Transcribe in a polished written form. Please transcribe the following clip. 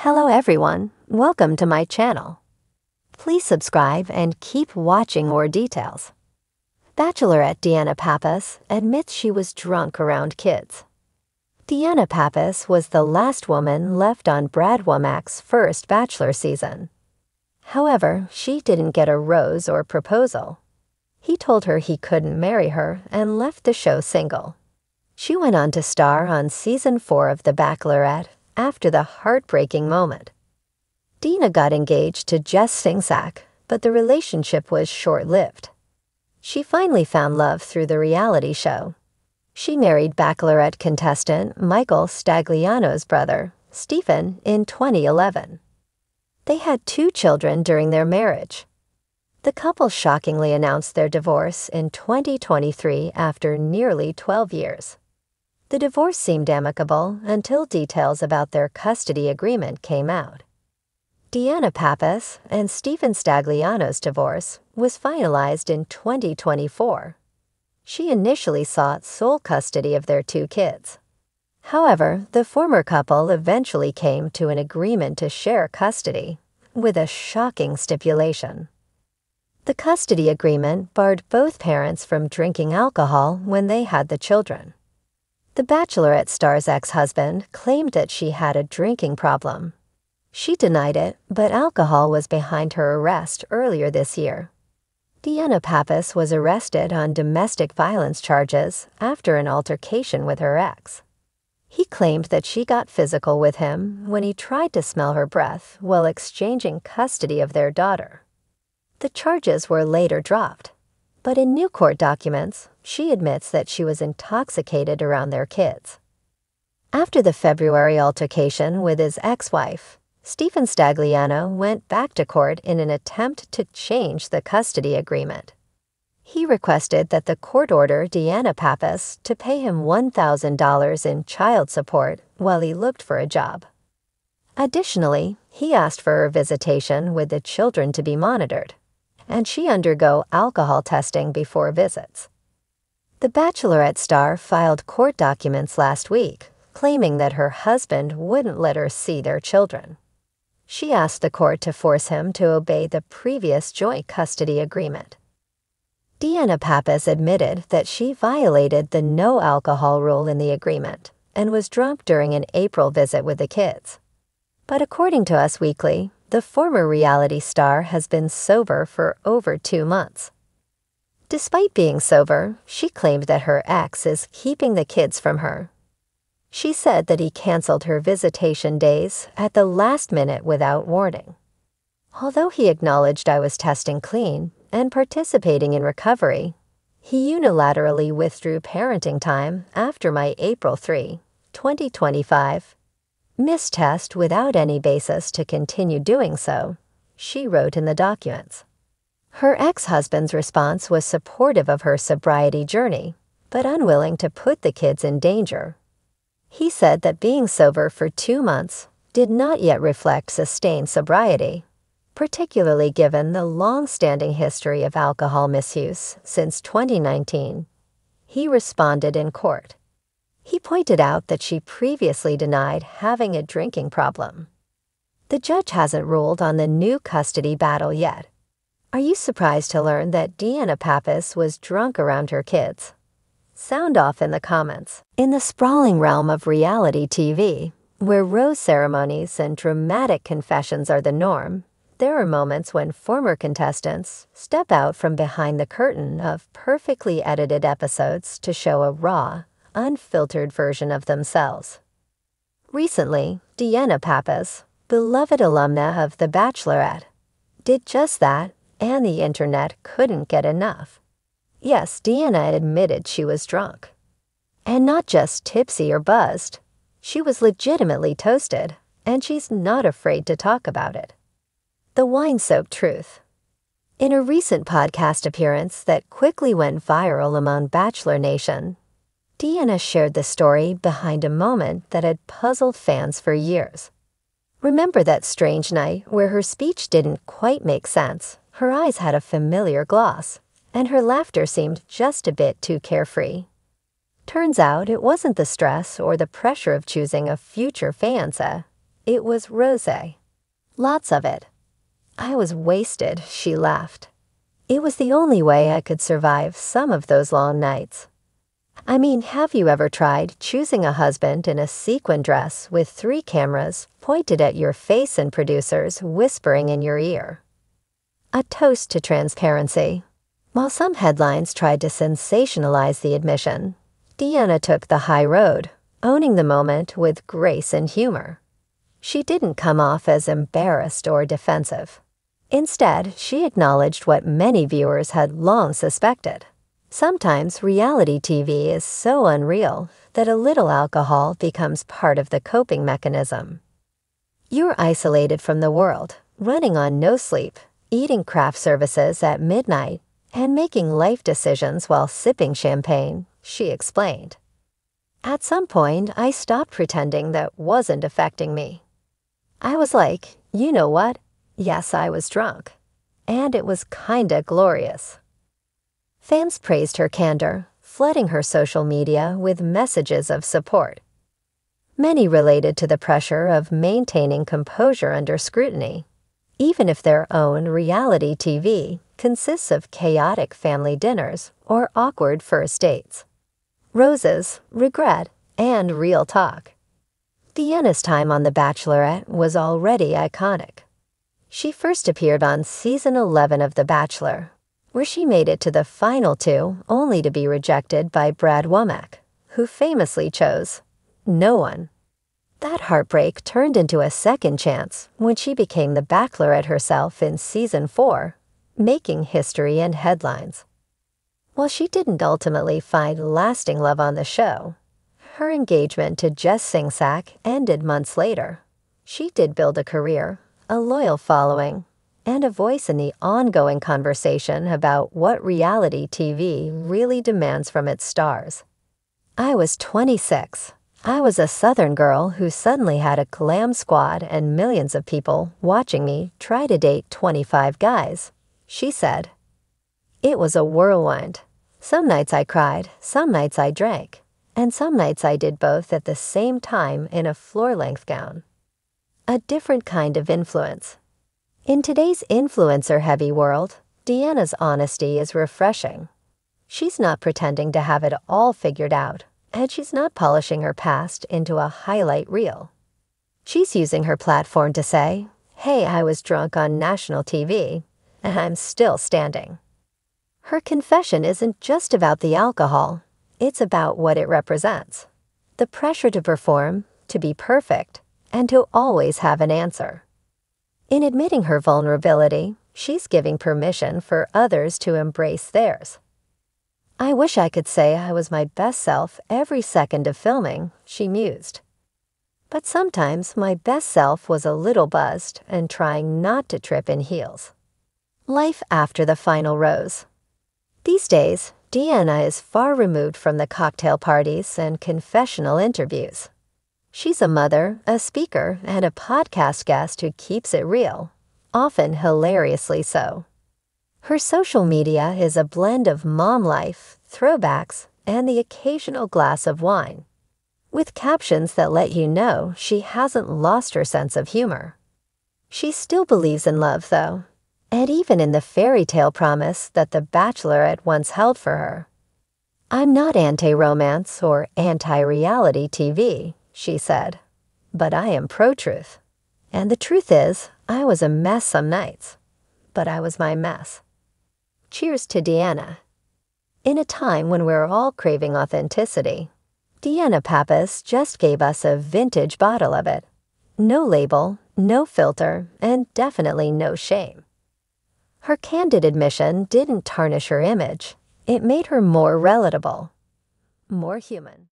Hello everyone, welcome to my channel. Please subscribe and keep watching more details. Bachelorette DeAnna Pappas admits she was drunk around kids. DeAnna Pappas was the last woman left on Brad Womack's first Bachelor season. However, she didn't get a rose or proposal. He told her he couldn't marry her and left the show single. She went on to star on Season 4 of The Bachelorette after the heartbreaking moment. DeAnna got engaged to Jess Singsack, but the relationship was short-lived. She finally found love through the reality show. She married Bachelorette contestant Michael Stagliano's brother, Stephen, in 2011. They had 2 children during their marriage. The couple shockingly announced their divorce in 2023 after nearly 12 years. The divorce seemed amicable until details about their custody agreement came out. DeAnna Pappas and Stephen Stagliano's divorce was finalized in 2024. She initially sought sole custody of their 2 kids. However, the former couple eventually came to an agreement to share custody, with a shocking stipulation. The custody agreement barred both parents from drinking alcohol when they had the children. The Bachelorette star's ex-husband claimed that she had a drinking problem. She denied it, but alcohol was behind her arrest earlier this year. DeAnna Pappas was arrested on domestic violence charges after an altercation with her ex. He claimed that she got physical with him when he tried to smell her breath while exchanging custody of their daughter. The charges were later dropped, but in new court documents, she admits that she was intoxicated around their kids. After the February altercation with his ex-wife, Stephen Stagliano went back to court in an attempt to change the custody agreement. He requested that the court order DeAnna Pappas to pay him $1,000 in child support while he looked for a job. Additionally, he asked for her visitation with the children to be monitored, and she undergo alcohol testing before visits. The Bachelorette star filed court documents last week, claiming that her husband wouldn't let her see their children. She asked the court to force him to obey the previous joint custody agreement. DeAnna Pappas admitted that she violated the no alcohol rule in the agreement and was drunk during an April visit with the kids. But according to Us Weekly, the former reality star has been sober for over 2 months. Despite being sober, she claimed that her ex is keeping the kids from her. She said that he canceled her visitation days at the last minute without warning. Although he acknowledged I was testing clean and participating in recovery, he unilaterally withdrew parenting time after my April 3, 2025, missed test without any basis to continue doing so, she wrote in the documents. Her ex-husband's response was supportive of her sobriety journey, but unwilling to put the kids in danger. He said that being sober for 2 months did not yet reflect sustained sobriety, particularly given the long-standing history of alcohol misuse since 2019. He responded in court. He pointed out that she previously denied having a drinking problem. The judge hasn't ruled on the new custody battle yet. Are you surprised to learn that DeAnna Pappas was drunk around her kids? Sound off in the comments. In the sprawling realm of reality TV, where rose ceremonies and dramatic confessions are the norm, there are moments when former contestants step out from behind the curtain of perfectly edited episodes to show a raw, unfiltered version of themselves. Recently, DeAnna Pappas, beloved alumna of The Bachelorette, did just that, and the internet couldn't get enough. Yes, DeAnna admitted she was drunk. And not just tipsy or buzzed. She was legitimately toasted, and she's not afraid to talk about it. The wine-soaked truth. In a recent podcast appearance that quickly went viral among Bachelor Nation, DeAnna shared the story behind a moment that had puzzled fans for years. Remember that strange night where her speech didn't quite make sense, her eyes had a familiar gloss, and her laughter seemed just a bit too carefree? Turns out it wasn't the stress or the pressure of choosing a future fiancé. It was rosé. Lots of it. I was wasted, she laughed. It was the only way I could survive some of those long nights. I mean, have you ever tried choosing a husband in a sequin dress with 3 cameras pointed at your face and producers whispering in your ear? A toast to transparency. While some headlines tried to sensationalize the admission, DeAnna took the high road, owning the moment with grace and humor. She didn't come off as embarrassed or defensive. Instead, she acknowledged what many viewers had long suspected. Sometimes reality TV is so unreal that a little alcohol becomes part of the coping mechanism. You're isolated from the world, running on no sleep, eating craft services at midnight, and making life decisions while sipping champagne, she explained. At some point, I stopped pretending that wasn't affecting me. I was like, you know what? Yes, I was drunk. And it was kinda glorious. Fans praised her candor, flooding her social media with messages of support. Many related to the pressure of maintaining composure under scrutiny, even if their own reality TV consists of chaotic family dinners or awkward first dates. Roses, regret, and real talk. DeAnna's time on The Bachelorette was already iconic. She first appeared on season 11 of The Bachelor, where she made it to the final 2 only to be rejected by Brad Womack, who famously chose no one. That heartbreak turned into a second chance when she became the Bachelorette herself in season 4, making history and headlines. While she didn't ultimately find lasting love on the show, her engagement to Jess Singsack ended months later. She did build a career, a loyal following, and a voice in the ongoing conversation about what reality TV really demands from its stars. I was 26. I was a Southern girl who suddenly had a glam squad and millions of people watching me try to date 25 guys, she said. It was a whirlwind. Some nights I cried, some nights I drank, and some nights I did both at the same time in a floor-length gown. A different kind of influence. In today's influencer-heavy world, DeAnna's honesty is refreshing. She's not pretending to have it all figured out, and she's not polishing her past into a highlight reel. She's using her platform to say, hey, I was drunk on national TV, and I'm still standing. Her confession isn't just about the alcohol, it's about what it represents. The pressure to perform, to be perfect, and to always have an answer. In admitting her vulnerability, she's giving permission for others to embrace theirs. I wish I could say I was my best self every second of filming, she mused. But sometimes my best self was a little buzzed and trying not to trip in heels. Life after the final rose. These days, DeAnna is far removed from the cocktail parties and confessional interviews. She's a mother, a speaker, and a podcast guest who keeps it real, often hilariously so. Her social media is a blend of mom life, throwbacks, and the occasional glass of wine, with captions that let you know she hasn't lost her sense of humor. She still believes in love, though, and even in the fairy tale promise that The Bachelorette once held for her. I'm not anti-romance or anti-reality TV, she said, but I am pro-truth. And the truth is, I was a mess some nights, but I was my mess. Cheers to DeAnna. In a time when we're all craving authenticity, DeAnna Pappas just gave us a vintage bottle of it. No label, no filter, and definitely no shame. Her candid admission didn't tarnish her image. It made her more relatable, more human.